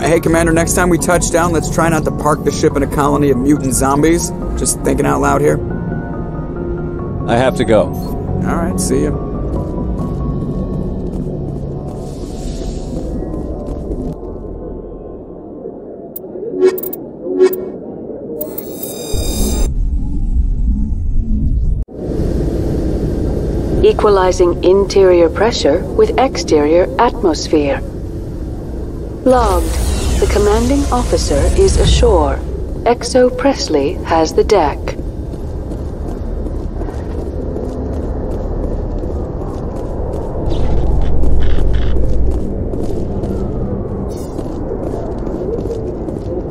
Hey, Commander, next time we touch down, let's try not to park the ship in a colony of mutant zombies. Just thinking out loud here. I have to go. Alright, see ya. Equalizing interior pressure with exterior atmosphere. Logged. The commanding officer is ashore. Exo Presley has the deck.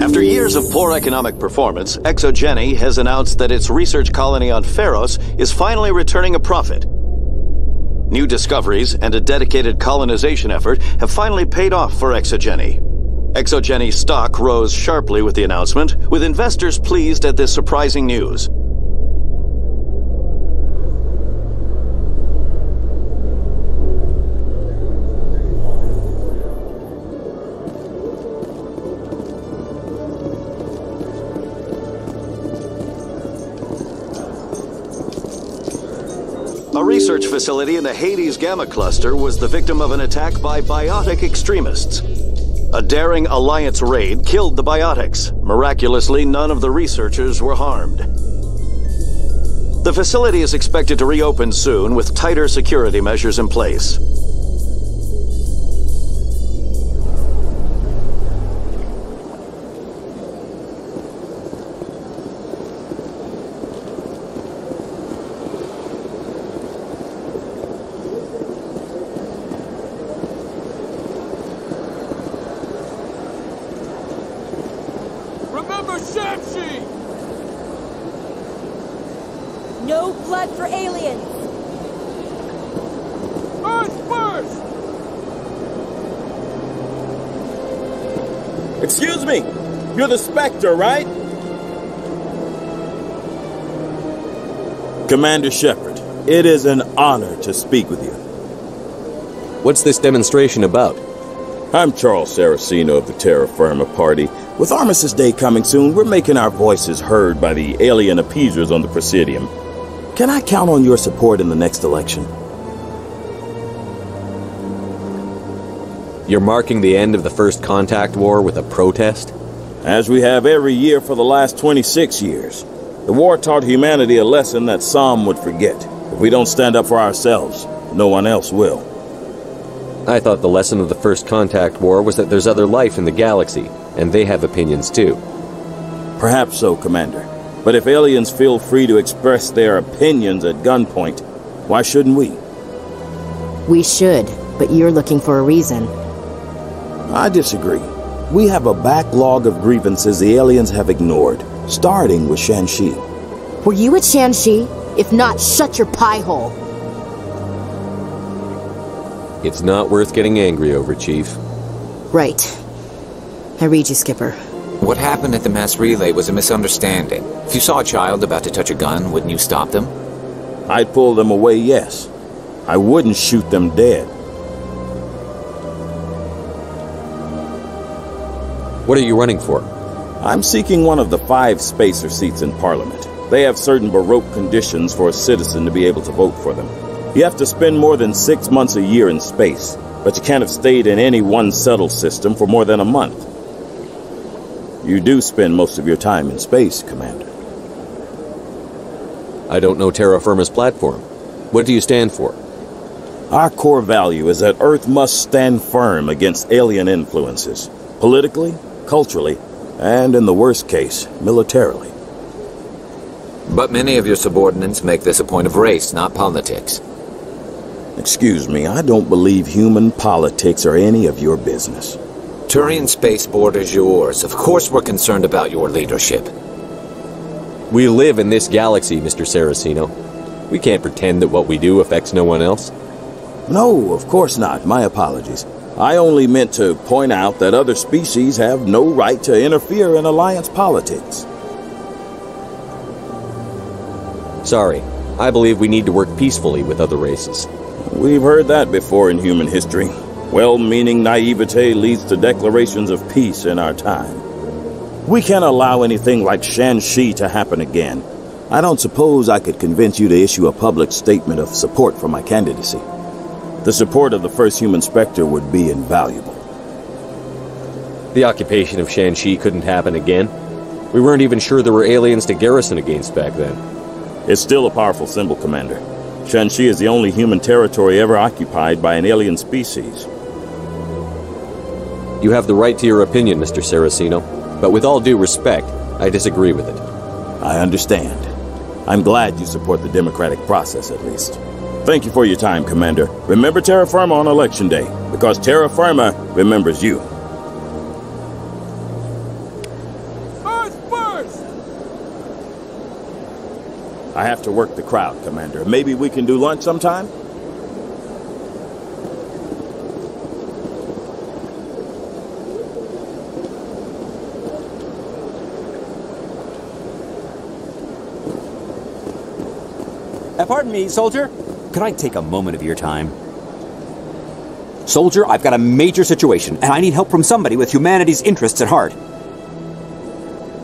After years of poor economic performance, ExoGeni has announced that its research colony on Pharos is finally returning a profit. New discoveries and a dedicated colonization effort have finally paid off for ExoGeni. ExoGeni stock rose sharply with the announcement, with investors pleased at this surprising news. A research facility in the Hades Gamma Cluster was the victim of an attack by biotic extremists. A daring Alliance raid killed the biotics. Miraculously, none of the researchers were harmed. The facility is expected to reopen soon with tighter security measures in place. No blood for aliens! Earth first! Excuse me! You're the Spectre, right? Commander Shepard, it is an honor to speak with you. What's this demonstration about? I'm Charles Saracino of the Terra Firma party. With Armistice Day coming soon, we're making our voices heard by the alien appeasers on the Presidium. Can I count on your support in the next election? You're marking the end of the First Contact War with a protest? As we have every year for the last 26 years. The war taught humanity a lesson that some would forget. If we don't stand up for ourselves, no one else will. I thought the lesson of the First Contact War was that there's other life in the galaxy, and they have opinions too. Perhaps so, Commander. But if aliens feel free to express their opinions at gunpoint, why shouldn't we? We should, but you're looking for a reason. I disagree. We have a backlog of grievances the aliens have ignored, starting with Shanxi. Were you at Shanxi? If not, shut your pie hole. It's not worth getting angry over, Chief. Right. I read you, Skipper. What happened at the mass relay was a misunderstanding. If you saw a child about to touch a gun, wouldn't you stop them? I'd pull them away, yes. I wouldn't shoot them dead. What are you running for? I'm seeking one of the 5 spacer seats in Parliament. They have certain Baroque conditions for a citizen to be able to vote for them. You have to spend more than 6 months a year in space, but you can't have stayed in any one settled system for more than a month. You do spend most of your time in space, Commander. I don't know Terra Firma's platform. What do you stand for? Our core value is that Earth must stand firm against alien influences. Politically, culturally, and in the worst case, militarily. But many of your subordinates make this a point of race, not politics. Excuse me, I don't believe human politics are any of your business. Turian spaceport is yours. Of course we're concerned about your leadership. We live in this galaxy, Mr. Saracino. We can't pretend that what we do affects no one else. No, of course not. My apologies. I only meant to point out that other species have no right to interfere in Alliance politics. Sorry. I believe we need to work peacefully with other races. We've heard that before in human history. Well-meaning naivete leads to declarations of peace in our time. We can't allow anything like Shan-Shi to happen again. I don't suppose I could convince you to issue a public statement of support for my candidacy. The support of the first human Spectre would be invaluable. The occupation of Shan-Shi couldn't happen again. We weren't even sure there were aliens to garrison against back then. It's still a powerful symbol, Commander. Shan-Shi is the only human territory ever occupied by an alien species. You have the right to your opinion, Mr. Saracino, but with all due respect, I disagree with it. I understand. I'm glad you support the democratic process, at least. Thank you for your time, Commander. Remember Terra Firma on Election Day, because Terra Firma remembers you. Burst! I have to work the crowd, Commander. Maybe we can do lunch sometime? Pardon me, soldier. Could I take a moment of your time? Soldier, I've got a major situation, and I need help from somebody with humanity's interests at heart.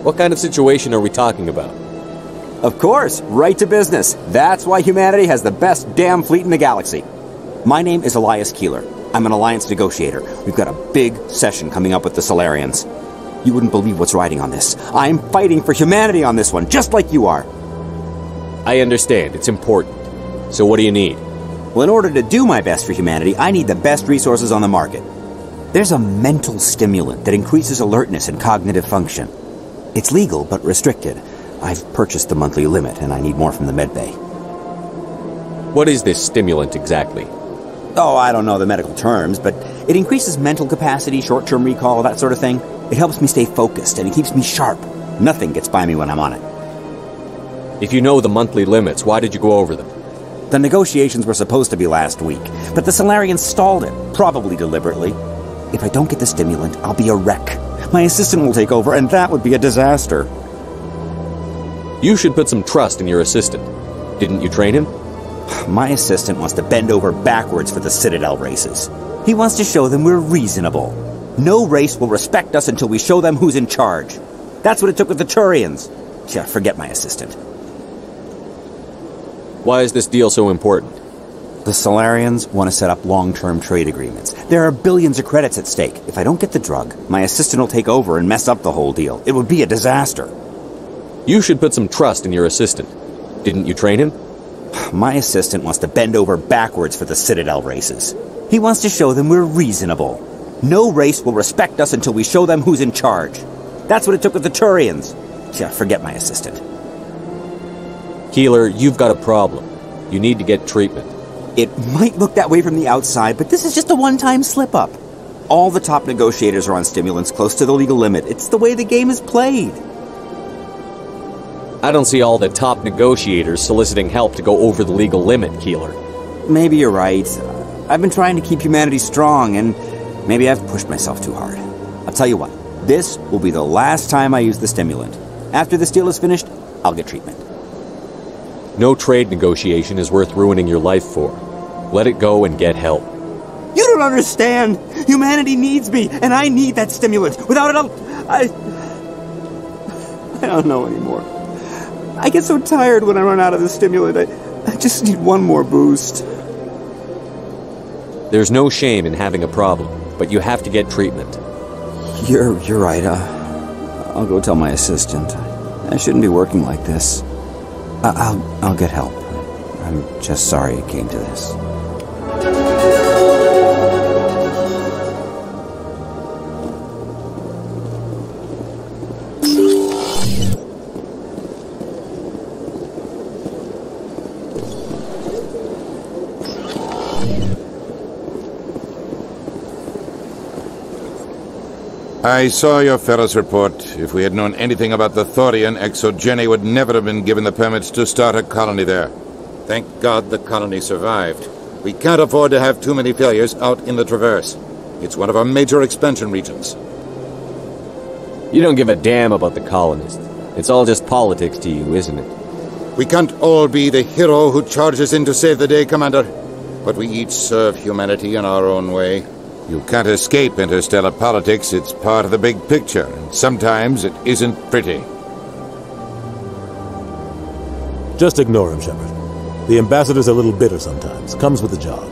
What kind of situation are we talking about? Of course, right to business. That's why humanity has the best damn fleet in the galaxy. My name is Elias Keeler. I'm an Alliance negotiator. We've got a big session coming up with the Solarians. You wouldn't believe what's riding on this. I'm fighting for humanity on this one, just like you are. I understand. It's important. So what do you need? Well, in order to do my best for humanity, I need the best resources on the market. There's a mental stimulant that increases alertness and cognitive function. It's legal, but restricted. I've purchased the monthly limit, and I need more from the medbay. What is this stimulant exactly? Oh, I don't know the medical terms, but it increases mental capacity, short-term recall, that sort of thing. It helps me stay focused, and it keeps me sharp. Nothing gets by me when I'm on it. If you know the monthly limits, why did you go over them? The negotiations were supposed to be last week, but the Solarians stalled it, probably deliberately. If I don't get the stimulant, I'll be a wreck. My assistant will take over, and that would be a disaster. You should put some trust in your assistant. Didn't you train him? My assistant wants to bend over backwards for the Citadel races. He wants to show them we're reasonable. No race will respect us until we show them who's in charge. That's what it took with the Turians. Yeah, forget my assistant. Why is this deal so important? The Solarians want to set up long-term trade agreements. There are billions of credits at stake. If I don't get the drug, my assistant will take over and mess up the whole deal. It would be a disaster. You should put some trust in your assistant. Didn't you train him? My assistant wants to bend over backwards for the Citadel races. He wants to show them we're reasonable. No race will respect us until we show them who's in charge. That's what it took with the Turians. Yeah, forget my assistant. Keeler, you've got a problem. You need to get treatment. It might look that way from the outside, but this is just a one-time slip-up. All the top negotiators are on stimulants close to the legal limit. It's the way the game is played. I don't see all the top negotiators soliciting help to go over the legal limit, Keeler. Maybe you're right. I've been trying to keep humanity strong, and maybe I've pushed myself too hard. I'll tell you what, this will be the last time I use the stimulant. After this deal is finished, I'll get treatment. No trade negotiation is worth ruining your life for. Let it go and get help. You don't understand! Humanity needs me, and I need that stimulant. Without it, I don't know anymore. I get so tired when I run out of the stimulant. I just need one more boost. There's no shame in having a problem, but you have to get treatment. You're right. I'll go tell my assistant. I shouldn't be working like this. I'll get help. I'm just sorry it came to this. I saw your Ferris report. If we had known anything about the Thorian, Exogeny would never have been given the permits to start a colony there. Thank God the colony survived. We can't afford to have too many failures out in the Traverse. It's one of our major expansion regions. You don't give a damn about the colonists. It's all just politics to you, isn't it? We can't all be the hero who charges in to save the day, Commander. But we each serve humanity in our own way. You can't escape interstellar politics. It's part of the big picture, and sometimes it isn't pretty. Just ignore him, Shepard. The ambassador's a little bitter sometimes. Comes with the job.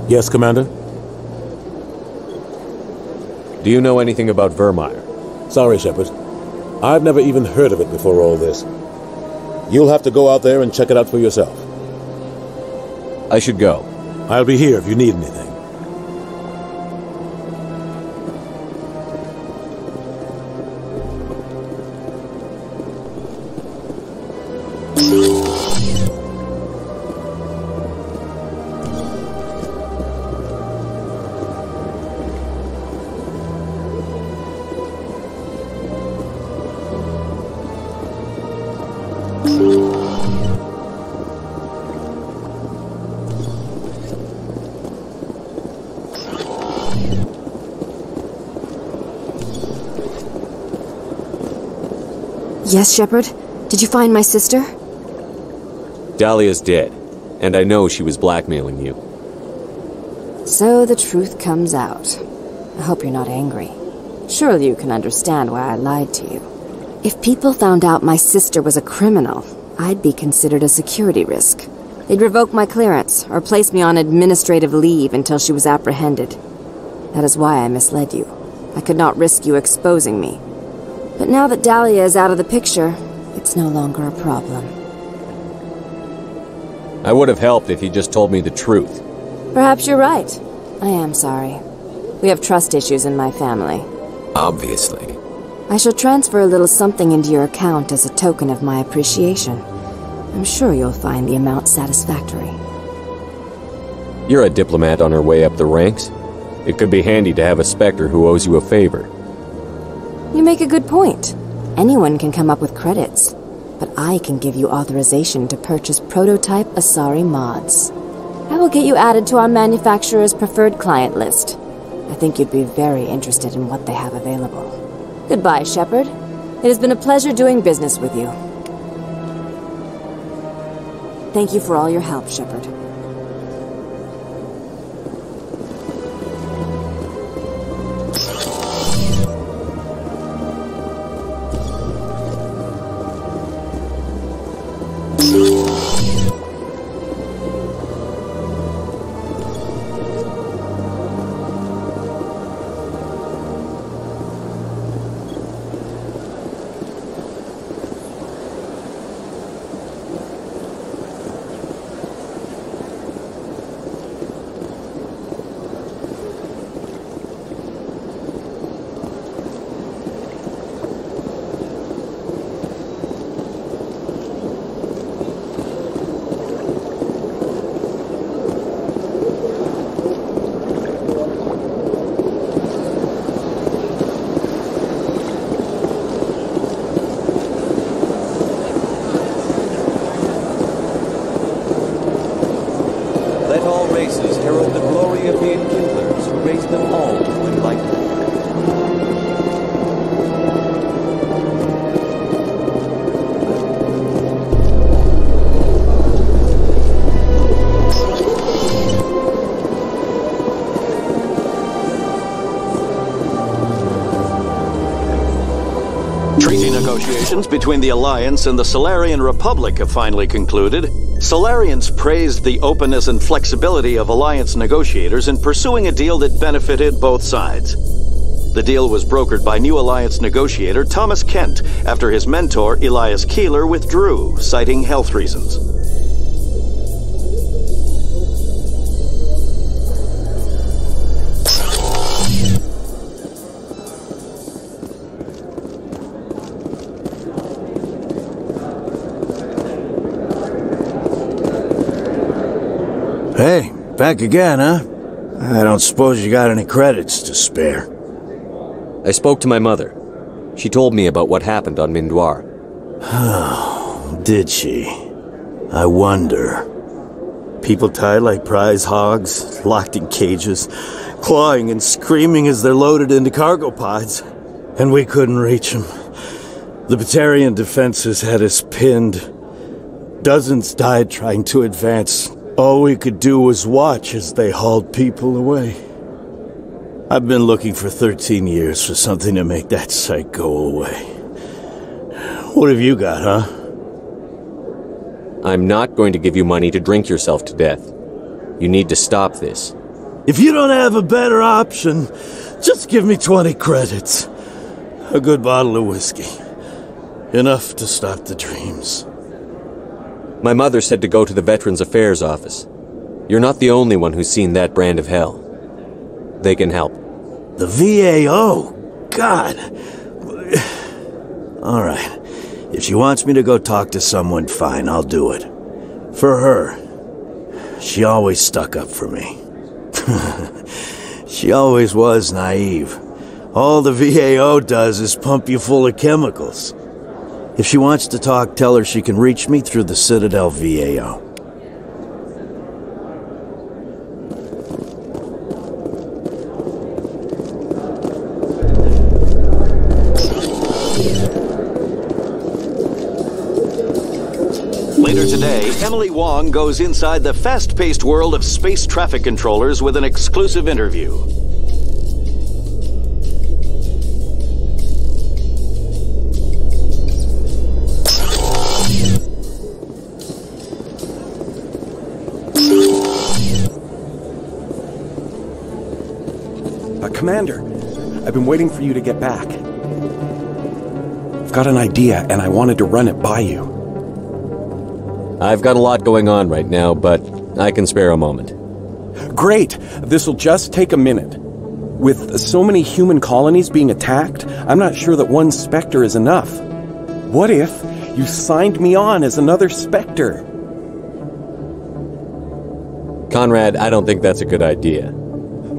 Yes, Commander? Do you know anything about Vermeer? Sorry, Shepard. I've never even heard of it before all this. You'll have to go out there and check it out for yourself. I should go. I'll be here if you need anything. Yes, Shepard? Did you find my sister? Dahlia's dead, and I know she was blackmailing you. So the truth comes out. I hope you're not angry. Surely you can understand why I lied to you. If people found out my sister was a criminal, I'd be considered a security risk. They'd revoke my clearance, or place me on administrative leave until she was apprehended. That is why I misled you. I could not risk you exposing me. But now that Dahlia is out of the picture, it's no longer a problem. I would have helped if you just told me the truth. Perhaps you're right. I am sorry. We have trust issues in my family. Obviously. I shall transfer a little something into your account as a token of my appreciation. I'm sure you'll find the amount satisfactory. You're a diplomat on her way up the ranks. It could be handy to have a Spectre who owes you a favor. You make a good point. Anyone can come up with credits, but I can give you authorization to purchase prototype Asari mods. I will get you added to our manufacturer's preferred client list. I think you'd be very interested in what they have available. Goodbye, Shepard. It has been a pleasure doing business with you. Thank you for all your help, Shepard. Treaty negotiations between the Alliance and the Solarian Republic have finally concluded. Solarians praised the openness and flexibility of Alliance negotiators in pursuing a deal that benefited both sides. The deal was brokered by new Alliance negotiator Thomas Kent after his mentor Elias Keeler withdrew, citing health reasons. Hey, back again, huh? I don't suppose you got any credits to spare. I spoke to my mother. She told me about what happened on Mindwar. Oh, did she? I wonder. People tied like prize hogs, locked in cages, clawing and screaming as they're loaded into cargo pods. And we couldn't reach them. The Batarian defenses had us pinned. Dozens died trying to advance. All we could do was watch as they hauled people away. I've been looking for 13 years for something to make that sight go away. What have you got, huh? I'm not going to give you money to drink yourself to death. You need to stop this. If you don't have a better option, just give me 20 credits. A good bottle of whiskey. Enough to stop the dreams. My mother said to go to the Veterans Affairs office. You're not the only one who's seen that brand of hell. They can help. The VAO? God. All right. If she wants me to go talk to someone, fine, I'll do it. For her. She always stuck up for me. She always was naive. All the VAO does is pump you full of chemicals. If she wants to talk, tell her she can reach me through the Citadel VAO. Later today, Emily Wong goes inside the fast-paced world of space traffic controllers with an exclusive interview. Commander, I've been waiting for you to get back. I've got an idea, and I wanted to run it by you. I've got a lot going on right now, but I can spare a moment. Great! This'll just take a minute. With so many human colonies being attacked, I'm not sure that one Spectre is enough. What if you signed me on as another Spectre? Conrad, I don't think that's a good idea.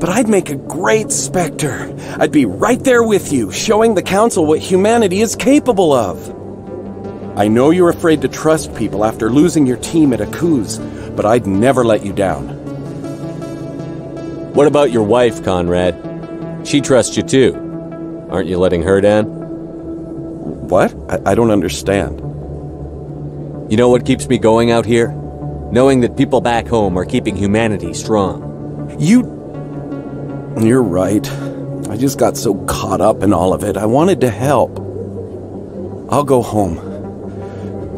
But I'd make a great Spectre. I'd be right there with you, showing the Council what humanity is capable of. I know you're afraid to trust people after losing your team at Aku's, but I'd never let you down. What about your wife, Conrad? She trusts you too. Aren't you letting her down? What? I don't understand. You know what keeps me going out here? Knowing that people back home are keeping humanity strong. You're right. I just got so caught up in all of it. I wanted to help. I'll go home.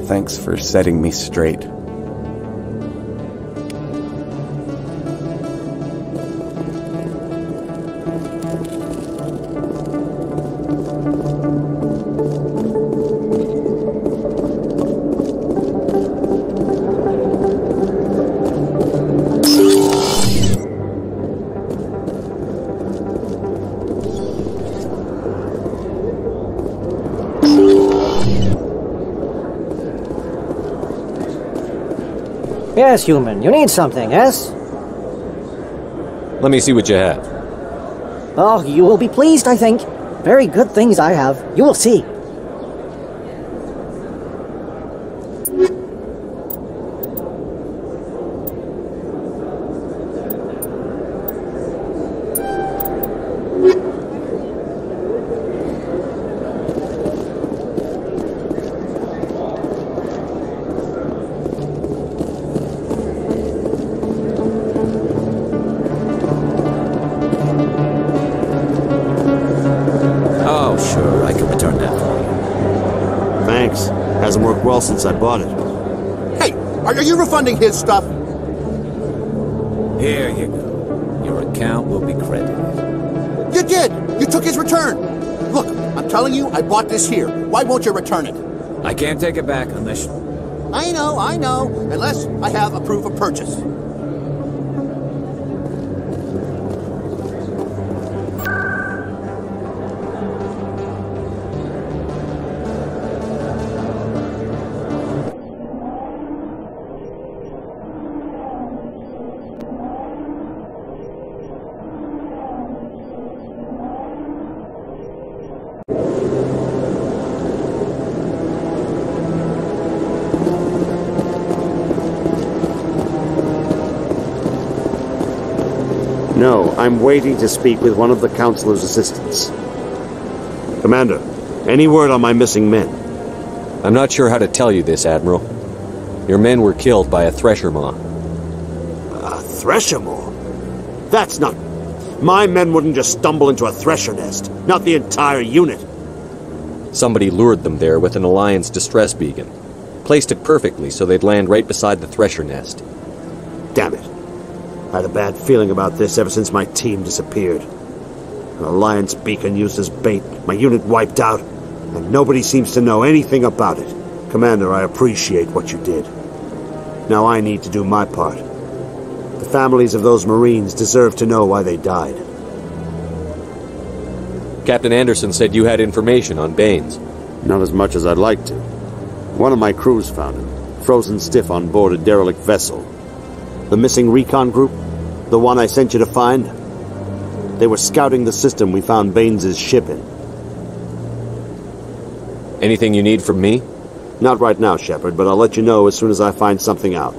Thanks for setting me straight. Yes, human. You need something, yes? Let me see what you have. Oh, you will be pleased, I think. Very good things I have. You will see. Since I bought it. Hey, are you refunding his stuff? Here you go. Your account will be credited. You did! You took his return! Look, I'm telling you, I bought this here. Why won't you return it? I can't take it back unless... I know. Unless I have a proof of purchase. No, I'm waiting to speak with one of the Councilor's assistants. Commander, any word on my missing men? I'm not sure how to tell you this, Admiral. Your men were killed by a thresher maw. A thresher maw? That's not... My men wouldn't just stumble into a thresher nest. Not the entire unit. Somebody lured them there with an Alliance distress beacon. Placed it perfectly so they'd land right beside the thresher nest. Damn it. I had a bad feeling about this ever since my team disappeared. An Alliance beacon used as bait, my unit wiped out, and nobody seems to know anything about it. Commander, I appreciate what you did. Now I need to do my part. The families of those Marines deserve to know why they died. Captain Anderson said you had information on Baines. Not as much as I'd like to. One of my crews found him, frozen stiff on board a derelict vessel. The missing recon group? The one I sent you to find? They were scouting the system we found Baines' ship in. Anything you need from me? Not right now, Shepard, but I'll let you know as soon as I find something out.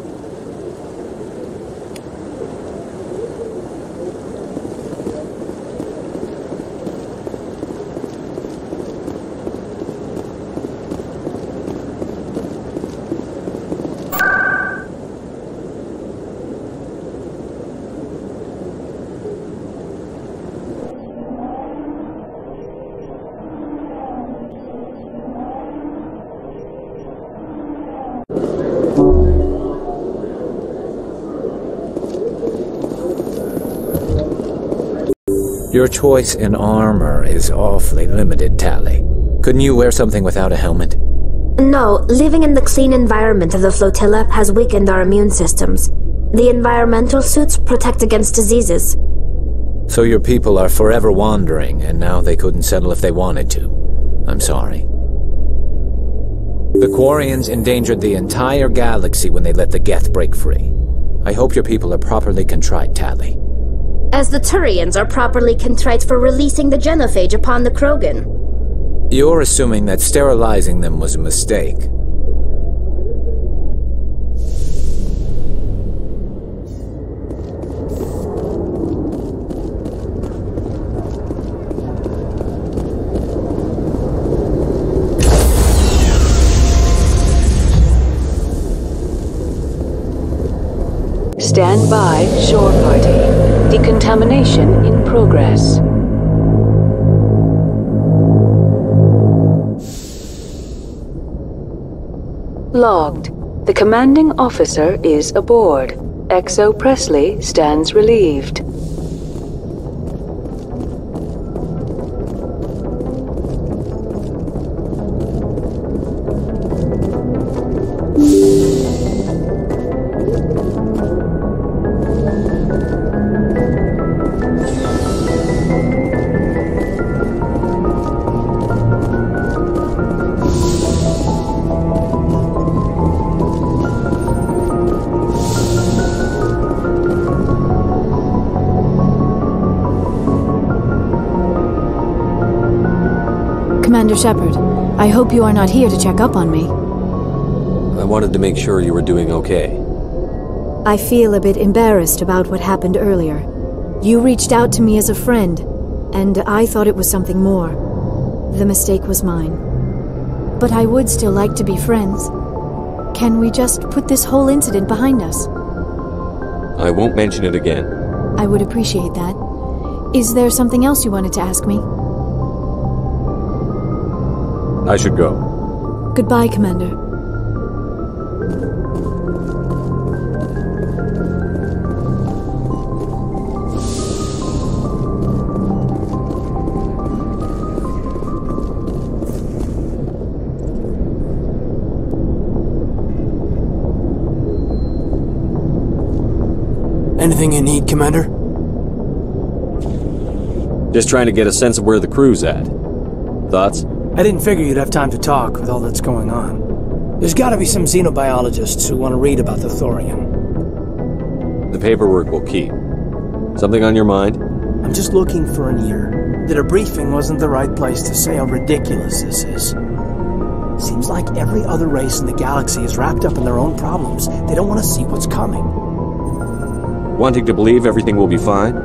Your choice in armor is awfully limited, Tali. Couldn't you wear something without a helmet? No, living in the clean environment of the flotilla has weakened our immune systems. The environmental suits protect against diseases. So your people are forever wandering, and now they couldn't settle if they wanted to. I'm sorry. The Quarians endangered the entire galaxy when they let the Geth break free. I hope your people are properly contrite, Tali. As the Turians are properly contrite for releasing the genophage upon the Krogan. You're assuming that sterilizing them was a mistake. Stand by, shore party. Decontamination in progress. Logged. The commanding officer is aboard. XO Presley stands relieved. Commander Shepard, I hope you are not here to check up on me. I wanted to make sure you were doing okay. I feel a bit embarrassed about what happened earlier. You reached out to me as a friend, and I thought it was something more. The mistake was mine. But I would still like to be friends. Can we just put this whole incident behind us? I won't mention it again. I would appreciate that. Is there something else you wanted to ask me? I should go. Goodbye, Commander. Anything you need, Commander? Just trying to get a sense of where the crew's at. Thoughts? I didn't figure you'd have time to talk with all that's going on. There's gotta be some xenobiologists who want to read about the Thorian. The paperwork will keep. Something on your mind? I'm just looking for an ear. The debriefing wasn't the right place to say how ridiculous this is. Seems like every other race in the galaxy is wrapped up in their own problems. They don't want to see what's coming. Wanting to believe everything will be fine?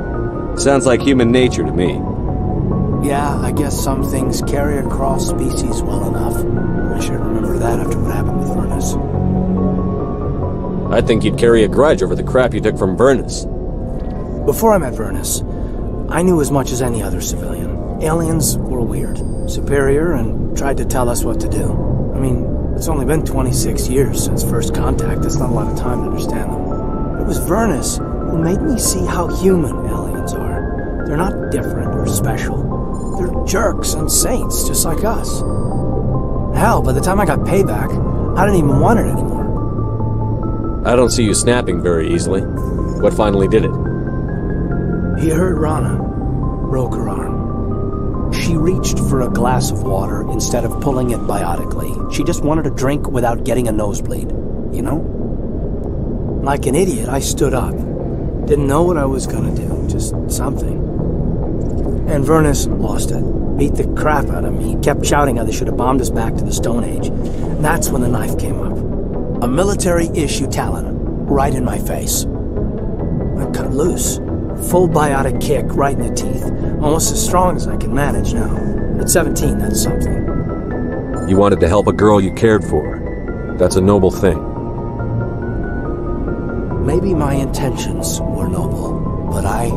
Sounds like human nature to me. Yeah, I guess some things carry across species well enough. I should remember that after what happened with Furnace. I think you'd carry a grudge over the crap you took from Vernus. Before I met Vernus, I knew as much as any other civilian. Aliens were weird, superior, and tried to tell us what to do. I mean, it's only been 26 years since first contact. That's not a lot of time to understand them. It was Vernus who made me see how human aliens are. They're not different or special. They're jerks and saints, just like us. Hell, by the time I got payback, I didn't even want it anymore. I don't see you snapping very easily. What finally did it? He hurt Rana. Broke her arm. She reached for a glass of water instead of pulling it biotically. She just wanted a drink without getting a nosebleed, you know? Like an idiot, I stood up. Didn't know what I was gonna do, just something. And Vernus lost it. Beat the crap out of me. He kept shouting how they should have bombed us back to the Stone Age. And that's when the knife came up. A military-issue Talon, right in my face. I cut loose. Full biotic kick right in the teeth. Almost as strong as I can manage now. At 17, that's something. You wanted to help a girl you cared for. That's a noble thing. Maybe my intentions were noble, but I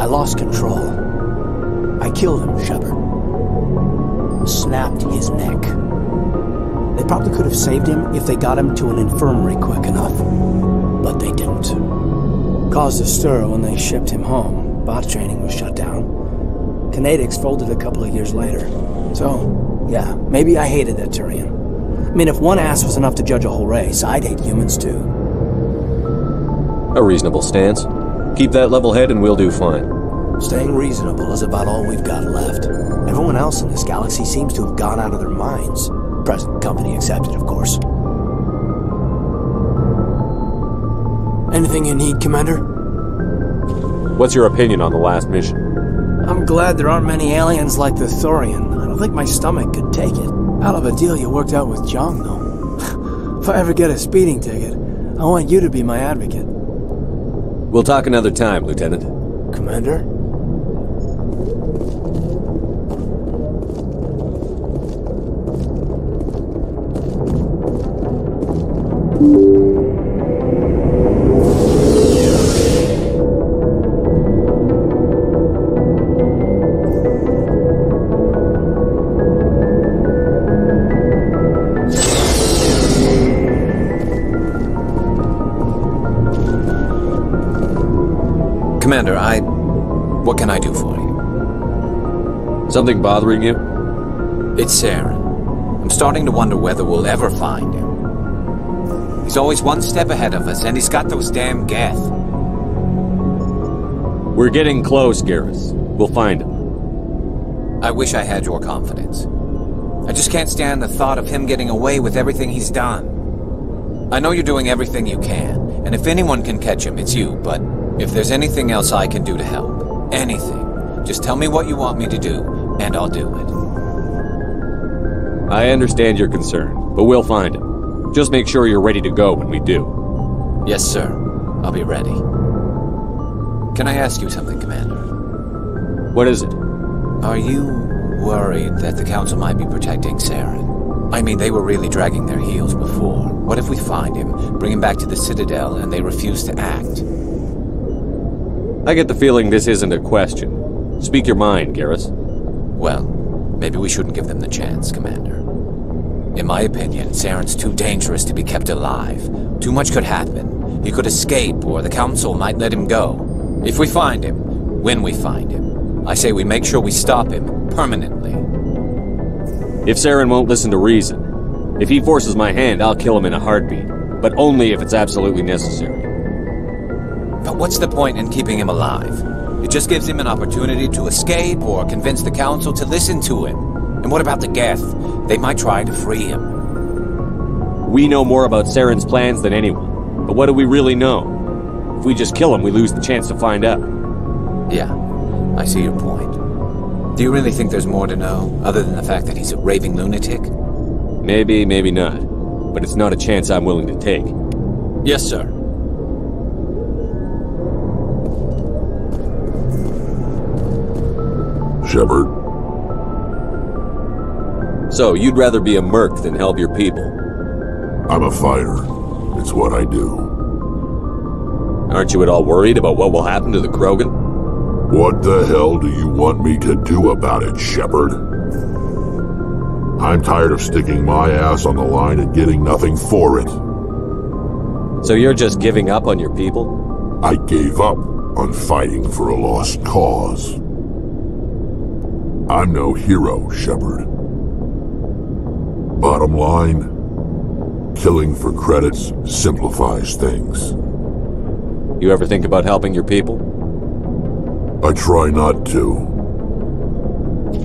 lost control. I killed him, Shepard. Snapped his neck. They probably could have saved him if they got him to an infirmary quick enough. But they didn't. Caused a stir when they shipped him home. Bot training was shut down. Kinetics folded a couple of years later. So, yeah, maybe I hated that Turian. I mean, if one ass was enough to judge a whole race, I'd hate humans too. A reasonable stance. Keep that level head and we'll do fine. Staying reasonable is about all we've got left. Everyone else in this galaxy seems to have gone out of their minds. Present company accepted, of course. Anything you need, Commander? What's your opinion on the last mission? I'm glad there aren't many aliens like the Thorian. I don't think my stomach could take it. Hell of a deal you worked out with Jong, though. If I ever get a speeding ticket, I want you to be my advocate. We'll talk another time, Lieutenant. Commander? Commander, what can I do for you? Something bothering you? It's Saren. I'm starting to wonder whether we'll ever find him. He's always one step ahead of us, and he's got those damn Geth. We're getting close, Garrus. We'll find him. I wish I had your confidence. I just can't stand the thought of him getting away with everything he's done. I know you're doing everything you can, and if anyone can catch him, it's you, but if there's anything else I can do to help, anything, just tell me what you want me to do, and I'll do it. I understand your concern, but we'll find him. Just make sure you're ready to go when we do. Yes, sir. I'll be ready. Can I ask you something, Commander? What is it? Are you worried that the Council might be protecting Saren? I mean, they were really dragging their heels before. What if we find him, bring him back to the Citadel, and they refuse to act? I get the feeling this isn't a question. Speak your mind, Garrus. Well, maybe we shouldn't give them the chance, Commander. In my opinion, Saren's too dangerous to be kept alive. Too much could happen. He could escape, or the Council might let him go. If we find him, when we find him, I say we make sure we stop him permanently. If Saren won't listen to reason, if he forces my hand, I'll kill him in a heartbeat. But only if it's absolutely necessary. But what's the point in keeping him alive? It just gives him an opportunity to escape or convince the Council to listen to him. And what about the Geth? They might try to free him. We know more about Saren's plans than anyone. But what do we really know? If we just kill him, we lose the chance to find out. Yeah, I see your point. Do you really think there's more to know, other than the fact that he's a raving lunatic? Maybe, maybe not. But it's not a chance I'm willing to take. Yes, sir. Shepard. So, you'd rather be a merc than help your people? I'm a fighter. It's what I do. Aren't you at all worried about what will happen to the Krogan? What the hell do you want me to do about it, Shepard? I'm tired of sticking my ass on the line and getting nothing for it. So you're just giving up on your people? I gave up on fighting for a lost cause. I'm no hero, Shepard. Bottom line, killing for credits simplifies things. You ever think about helping your people? I try not to.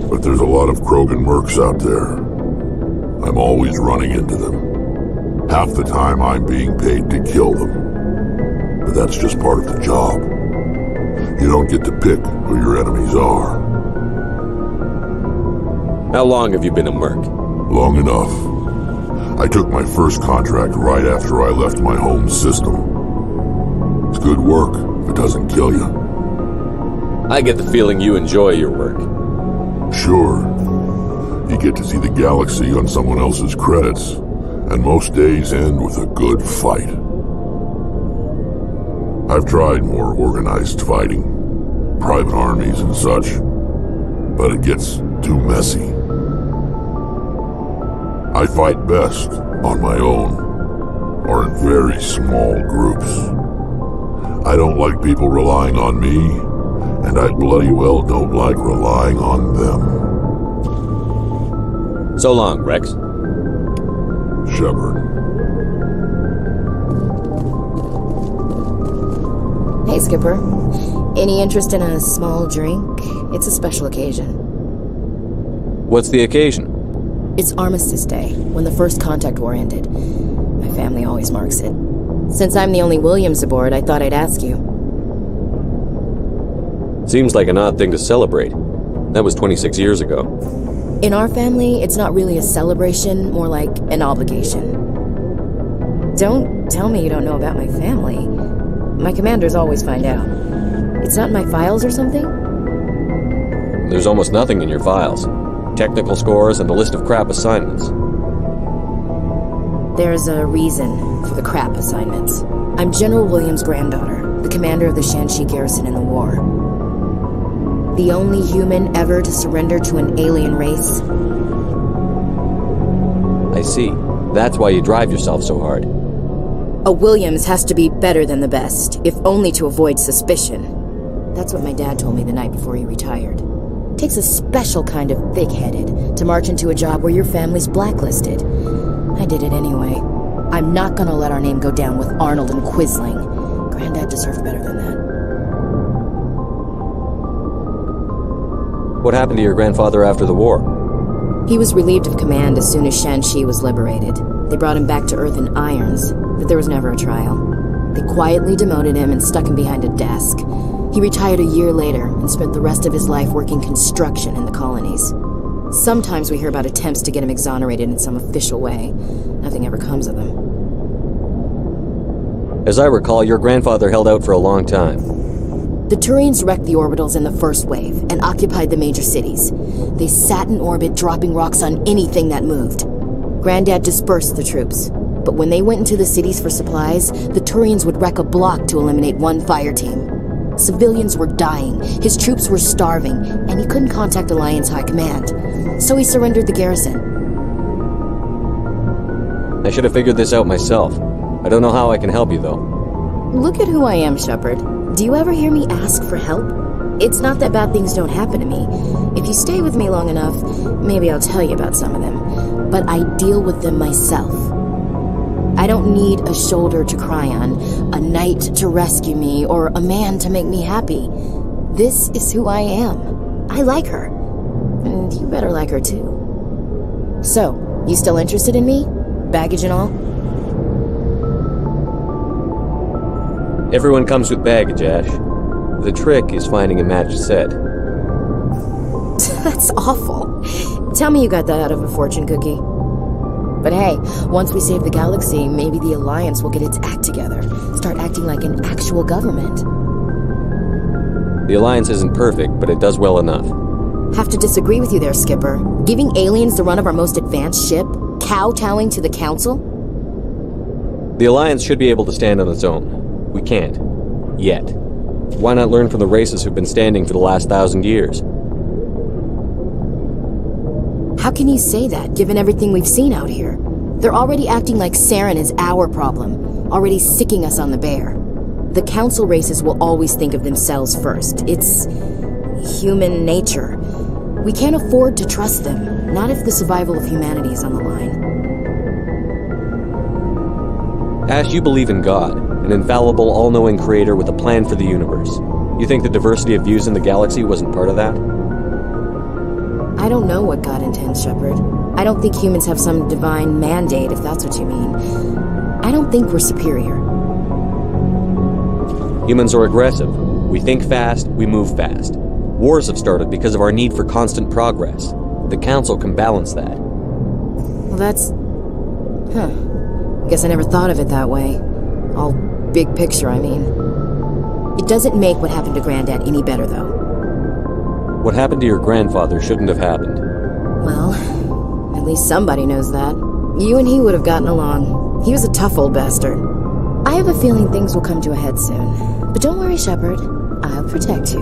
But there's a lot of Krogan mercs out there. I'm always running into them. Half the time I'm being paid to kill them. But that's just part of the job. You don't get to pick who your enemies are. How long have you been a merc? Long enough. I took my first contract right after I left my home system. It's good work if it doesn't kill you. I get the feeling you enjoy your work. Sure. You get to see the galaxy on someone else's credits, and most days end with a good fight. I've tried more organized fighting, private armies and such, but it gets too messy. I fight best on my own, or in very small groups. I don't like people relying on me, and I bloody well don't like relying on them. So long, Rex. Shepard. Hey, Skipper. Any interest in a small drink? It's a special occasion. What's the occasion? It's Armistice Day, when the First Contact War ended. My family always marks it. Since I'm the only Williams aboard, I thought I'd ask you. Seems like an odd thing to celebrate. That was 26 years ago. In our family, it's not really a celebration, more like an obligation. Don't tell me you don't know about my family. My commanders always find out. It's not in my files or something? There's almost nothing in your files. Technical scores and a list of crap assignments. There's a reason for the crap assignments. I'm General Williams' granddaughter, the commander of the Shanxi garrison in the war. The only human ever to surrender to an alien race. I see. That's why you drive yourself so hard. A Williams has to be better than the best, if only to avoid suspicion. That's what my dad told me the night before he retired. It takes a special kind of thick-headed to march into a job where your family's blacklisted. I did it anyway. I'm not gonna let our name go down with Arnold and Quisling. Granddad deserved better than that. What happened to your grandfather after the war? He was relieved of command as soon as Shanxi was liberated. They brought him back to Earth in irons, but there was never a trial. They quietly demoted him and stuck him behind a desk. He retired a year later and spent the rest of his life working construction in the colonies. Sometimes we hear about attempts to get him exonerated in some official way. Nothing ever comes of them. As I recall, your grandfather held out for a long time. The Turians wrecked the orbitals in the first wave and occupied the major cities. They sat in orbit, dropping rocks on anything that moved. Granddad dispersed the troops, but when they went into the cities for supplies, the Turians would wreck a block to eliminate one fire team. Civilians were dying, his troops were starving, and he couldn't contact Alliance High Command. So he surrendered the garrison. I should have figured this out myself. I don't know how I can help you, though. Look at who I am, Shepard. Do you ever hear me ask for help? It's not that bad things don't happen to me. If you stay with me long enough, maybe I'll tell you about some of them. But I deal with them myself. I don't need a shoulder to cry on, a knight to rescue me, or a man to make me happy. This is who I am. I like her. And you better like her too. So, you still interested in me? Baggage and all? Everyone comes with baggage, Ash. The trick is finding a matched set. That's awful. Tell me you got that out of a fortune cookie. But hey, once we save the galaxy, maybe the Alliance will get its act together. Start acting like an actual government. The Alliance isn't perfect, but it does well enough. Have to disagree with you there, Skipper. Giving aliens the run of our most advanced ship? Kowtowing to the Council? The Alliance should be able to stand on its own. We can't. Yet. Why not learn from the races who've been standing for the last 1,000 years? How can you say that, given everything we've seen out here? They're already acting like Saren is our problem, already sicking us on the bear. The Council races will always think of themselves first. It's human nature. We can't afford to trust them, not if the survival of humanity is on the line. Ash, you believe in God, an infallible, all-knowing creator with a plan for the universe. You think the diversity of views in the galaxy wasn't part of that? I don't know what God intends, Shepard. I don't think humans have some divine mandate, if that's what you mean. I don't think we're superior. Humans are aggressive. We think fast, we move fast. Wars have started because of our need for constant progress. The Council can balance that. Well, that's... Guess I never thought of it that way. All big picture, I mean. It doesn't make what happened to Granddad any better, though. What happened to your grandfather shouldn't have happened. Well, at least somebody knows that. You and he would have gotten along. He was a tough old bastard. I have a feeling things will come to a head soon. But don't worry, Shepard. I'll protect you.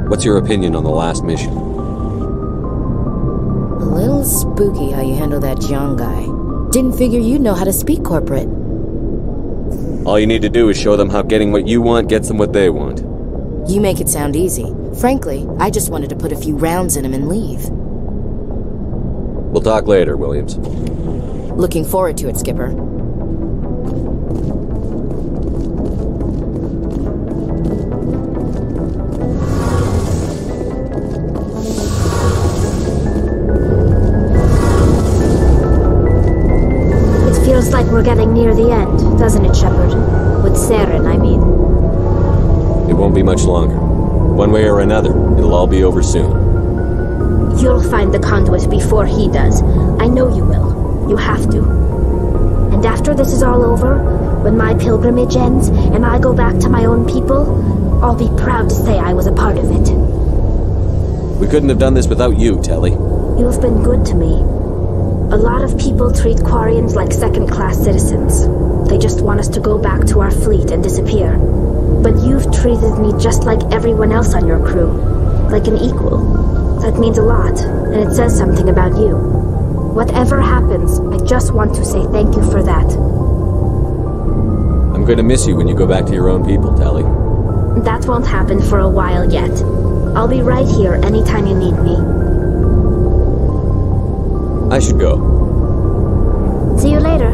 What's your opinion on the last mission? A little spooky how you handle that Jiang guy. Didn't figure you'd know how to speak corporate. All you need to do is show them how getting what you want gets them what they want. You make it sound easy. Frankly, I just wanted to put a few rounds in him and leave. We'll talk later, Williams. Looking forward to it, Skipper. It feels like we're getting near the end, doesn't it, Shepard? With Saren, I mean. It won't be much longer. One way or another, it'll all be over soon. You'll find the conduit before he does. I know you will. You have to. And after this is all over, when my pilgrimage ends and I go back to my own people, I'll be proud to say I was a part of it. We couldn't have done this without you, Telly. You've been good to me. A lot of people treat Quarians like second-class citizens. They just want us to go back to our fleet and disappear. But you've treated me just like everyone else on your crew. Like an equal. That means a lot, and it says something about you. Whatever happens, I just want to say thank you for that. I'm going to miss you when you go back to your own people, Telly. That won't happen for a while yet. I'll be right here anytime you need me. I should go. See you later.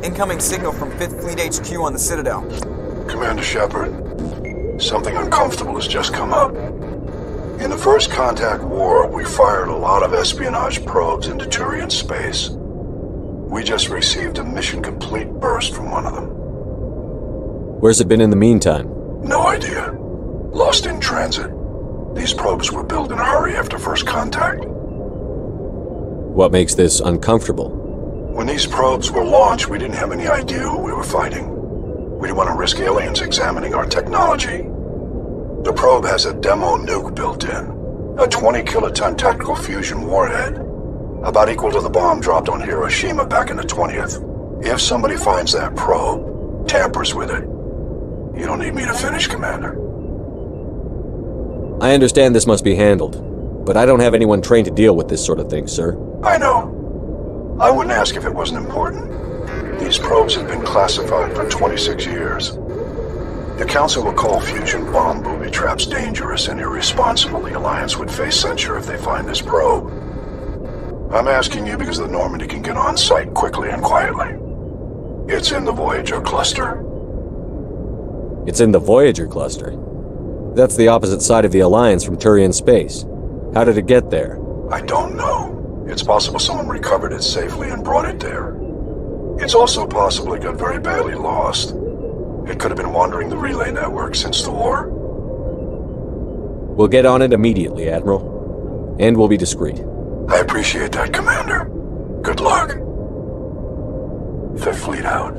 Incoming signal from 5th Fleet HQ on the Citadel. Commander Shepard, something uncomfortable has just come up. In the First Contact War, we fired a lot of espionage probes into Turian space. We just received a mission complete burst from one of them. Where's it been in the meantime? No idea. Lost in transit. These probes were built in a hurry after First Contact. What makes this uncomfortable? When these probes were launched, we didn't have any idea who we were fighting. We didn't want to risk aliens examining our technology. The probe has a demo nuke built in. A 20-kiloton tactical fusion warhead. About equal to the bomb dropped on Hiroshima back in the 20th. If somebody finds that probe, tampers with it, you don't need me to finish, Commander. I understand this must be handled, but I don't have anyone trained to deal with this sort of thing, sir. I know. I wouldn't ask if it wasn't important. These probes have been classified for 26 years. The Council will call fusion bomb booby traps dangerous and irresponsible. The Alliance would face censure if they find this probe. I'm asking you because the Normandy can get on site quickly and quietly. It's in the Voyager Cluster. It's in the Voyager Cluster? That's the opposite side of the Alliance from Turian space. How did it get there? I don't know. It's possible someone recovered it safely and brought it there. It's also possible it got very badly lost. It could have been wandering the relay network since the war. We'll get on it immediately, Admiral. And we'll be discreet. I appreciate that, Commander. Good luck. Fifth Fleet out.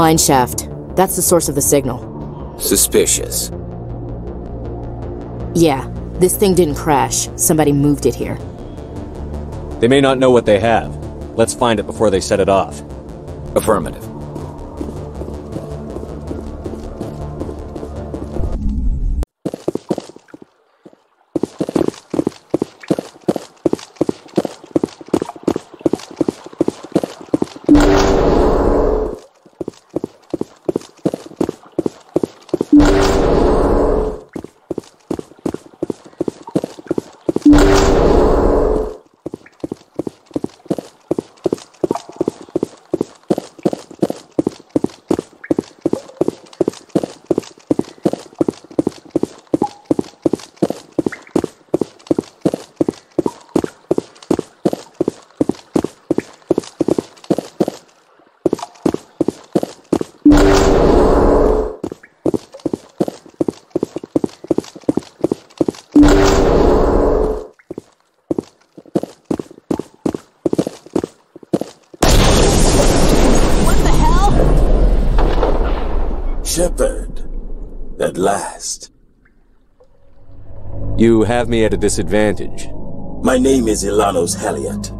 Mine shaft. That's the source of the signal. Suspicious. Yeah, this thing didn't crash. Somebody moved it here. They may not know what they have. Let's find it before they set it off. Affirmative. Shepard. At last. You have me at a disadvantage. My name is Ilanos Haliot.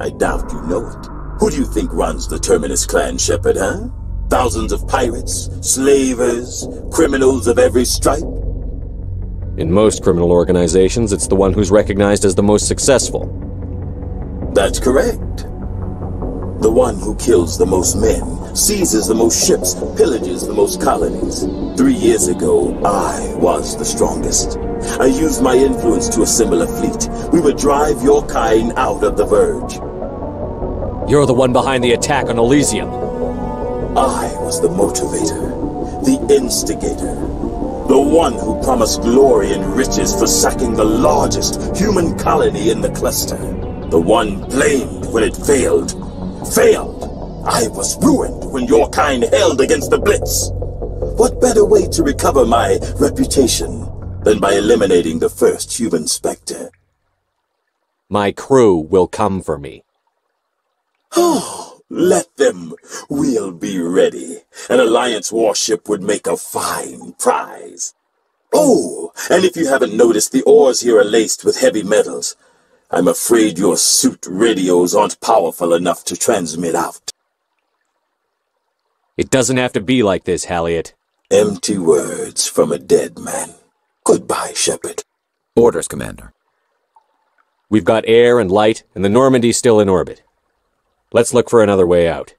I doubt you know it. Who do you think runs the Terminus clan, Shepard, huh? Thousands of pirates, slavers, criminals of every stripe? In most criminal organizations, it's the one who's recognized as the most successful. That's correct. The one who kills the most men, seizes the most ships, pillages the most colonies. 3 years ago, I was the strongest. I used my influence to assemble a fleet. We would drive your kind out of the Verge. You're the one behind the attack on Elysium. I was the motivator, the instigator, the one who promised glory and riches for sacking the largest human colony in the cluster. The one blamed when it failed. Failed! I was ruined when your kind held against the Blitz. What better way to recover my reputation than by eliminating the first human Spectre? My crew will come for me. Oh, let them. We'll be ready. An Alliance warship would make a fine prize. Oh, and if you haven't noticed, the ores here are laced with heavy metals. I'm afraid your suit radios aren't powerful enough to transmit out. It doesn't have to be like this, Haliot. Empty words from a dead man. Goodbye, Shepard. Orders, Commander. We've got air and light, and the Normandy's still in orbit. Let's look for another way out.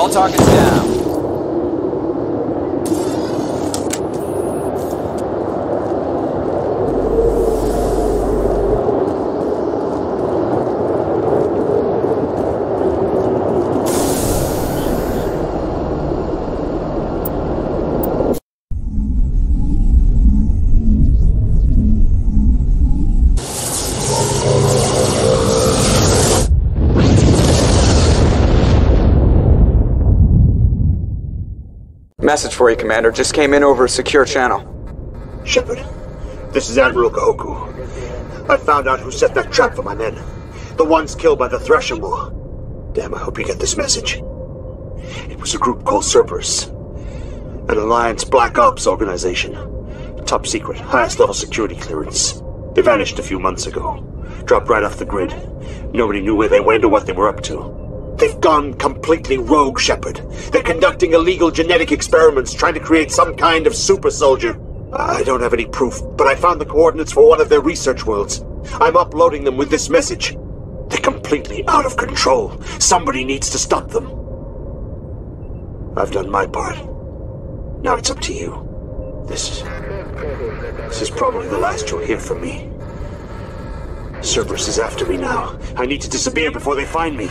All targets down. Message for you, Commander. Just came in over a secure channel. Shepard, this is Admiral Kahoku. I found out who set that trap for my men. The ones killed by the Thresher Maw. Damn, I hope you get this message. It was a group called Cerberus. An Alliance Black Ops organization. Top secret, highest level security clearance. They vanished a few months ago. Dropped right off the grid. Nobody knew where they went or what they were up to. They've gone completely rogue, Shepard. They're conducting illegal genetic experiments, trying to create some kind of super soldier. I don't have any proof, but I found the coordinates for one of their research worlds. I'm uploading them with this message. They're completely out of control. Somebody needs to stop them. I've done my part. Now it's up to you. This is probably the last you'll hear from me. Cerberus is after me now. I need to disappear before they find me.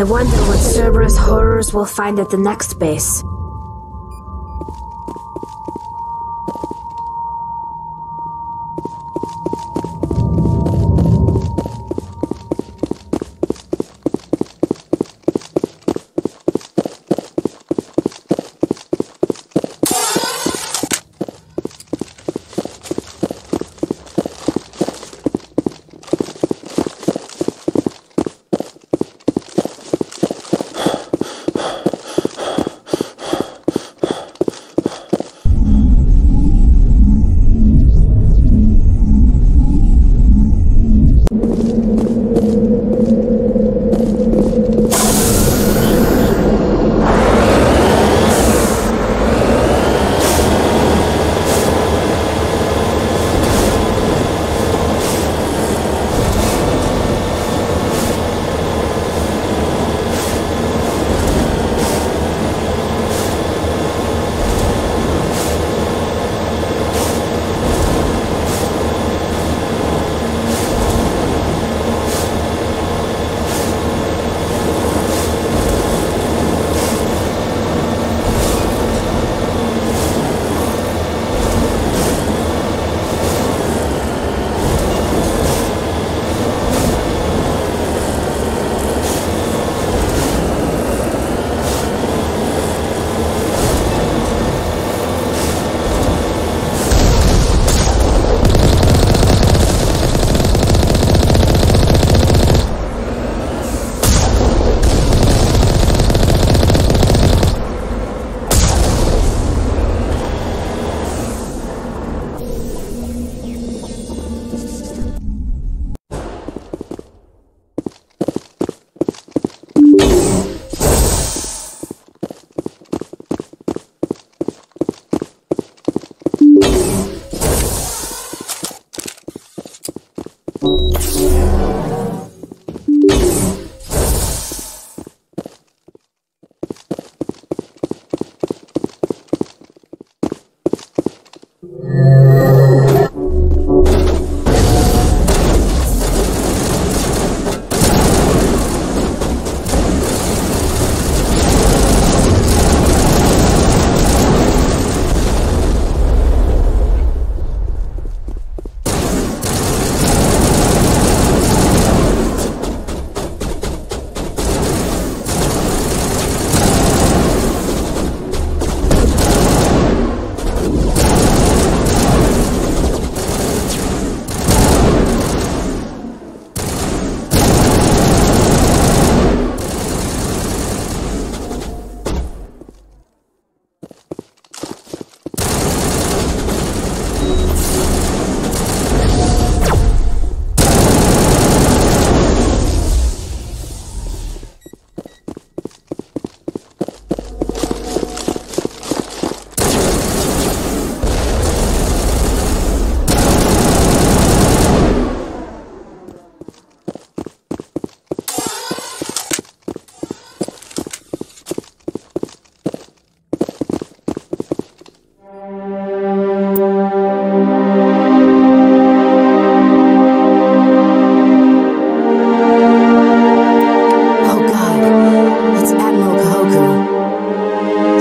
I wonder what Cerberus horrors we'll find at the next base.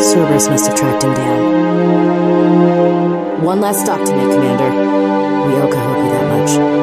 Cerberus must have tracked him down. One last stop to make, Commander. We owe Kahoku that much.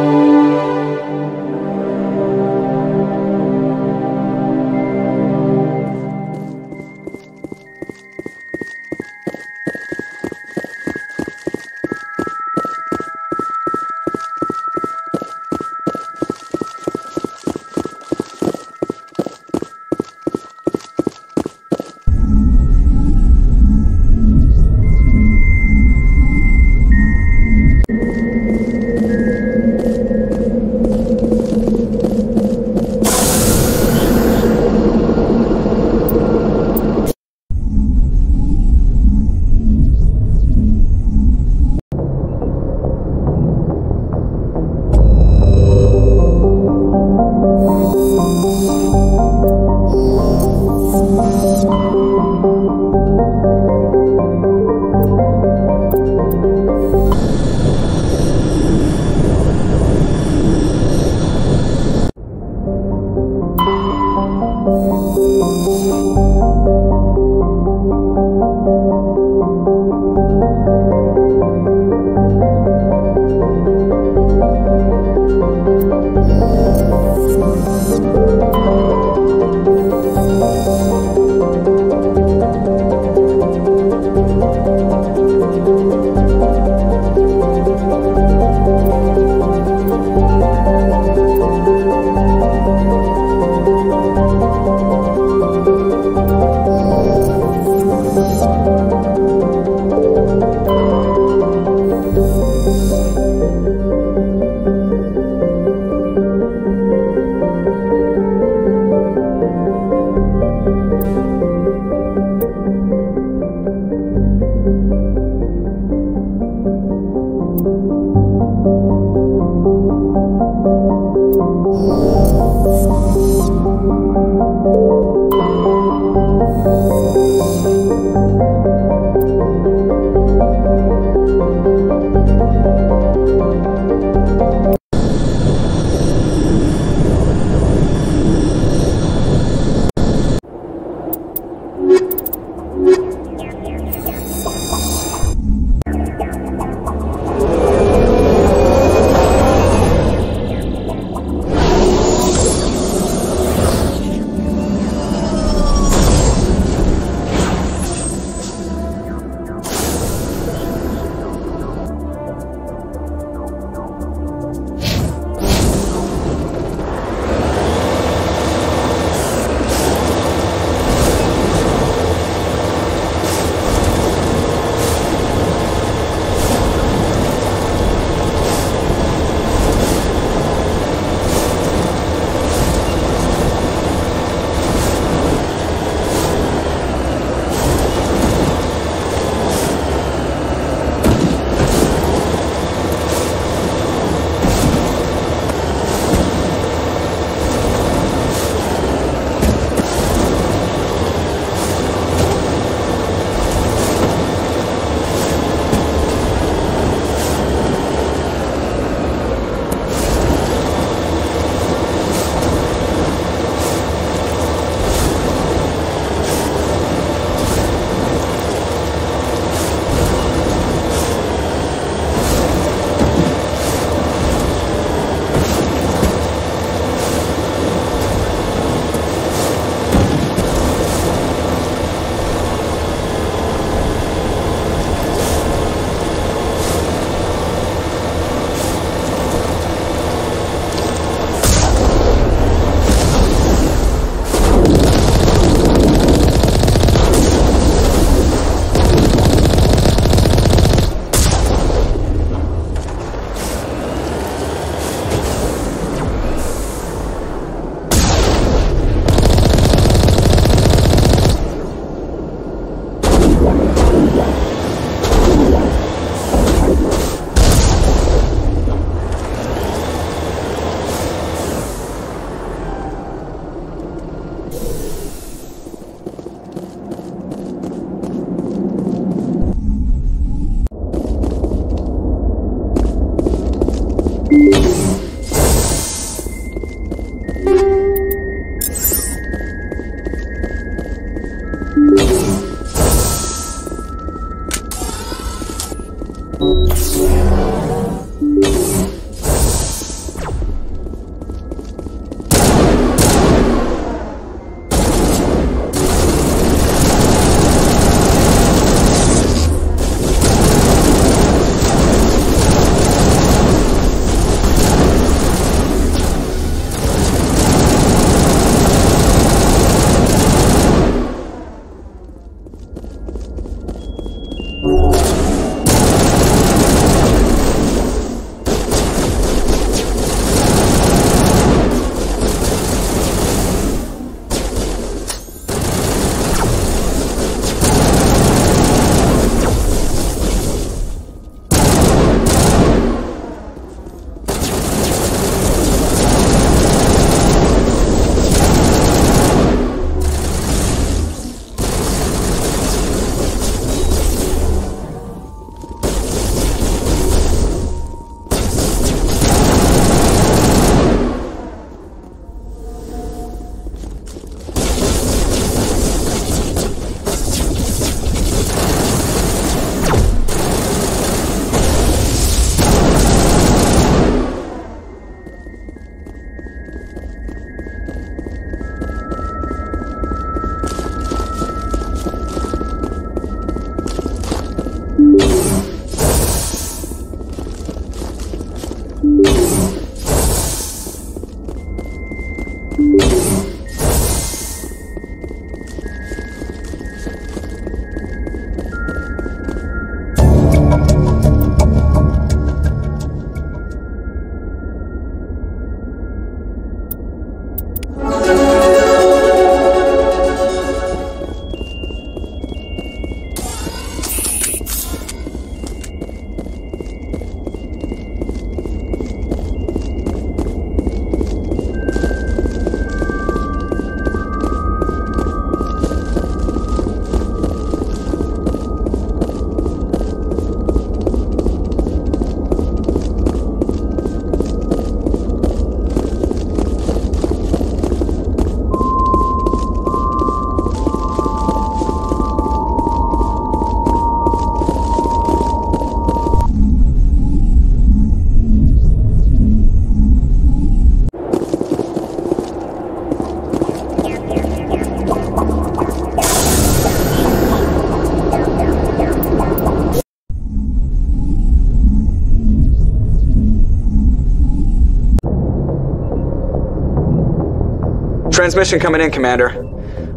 Transmission coming in, Commander.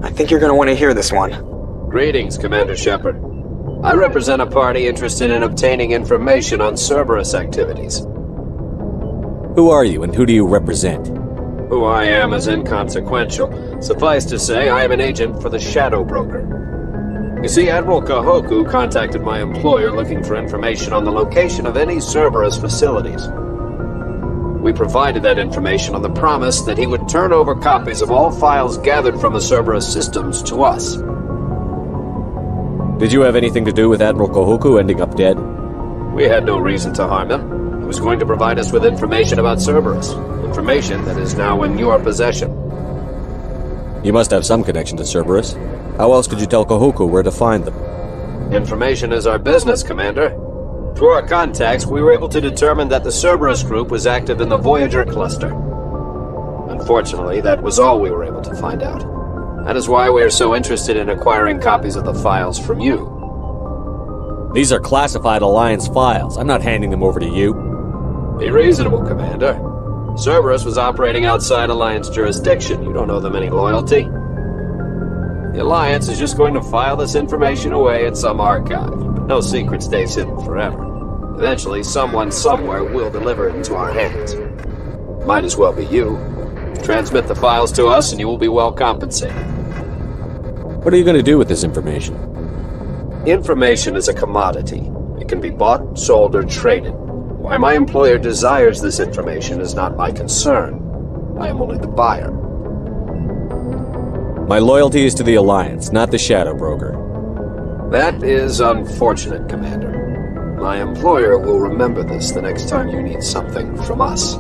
I think you're going to want to hear this one. Greetings, Commander Shepard. I represent a party interested in obtaining information on Cerberus activities. Who are you, and who do you represent? Who I am is inconsequential. Suffice to say, I am an agent for the Shadow Broker. You see, Admiral Kahoku contacted my employer looking for information on the location of any Cerberus facilities. We provided that information on the promise that he would turn over copies of all files gathered from the Cerberus systems to us. Did you have anything to do with Admiral Kahoku ending up dead? We had no reason to harm him. He was going to provide us with information about Cerberus. Information that is now in your possession. You must have some connection to Cerberus. How else could you tell Kahoku where to find them? Information is our business, Commander. Through our contacts, we were able to determine that the Cerberus group was active in the Voyager Cluster. Unfortunately, that was all we were able to find out. That is why we are so interested in acquiring copies of the files from you. These are classified Alliance files. I'm not handing them over to you. Be reasonable, Commander. Cerberus was operating outside Alliance jurisdiction. You don't owe them any loyalty. The Alliance is just going to file this information away in some archive. But no secret stays hidden forever. Eventually, someone somewhere will deliver it into our hands. Might as well be you. Transmit the files to us and you will be well compensated. What are you going to do with this information? Information is a commodity. It can be bought, sold, or traded. Why my employer desires this information is not my concern. I am only the buyer. My loyalty is to the Alliance, not the Shadow Broker. That is unfortunate, Commander. My employer will remember this the next time you need something from us.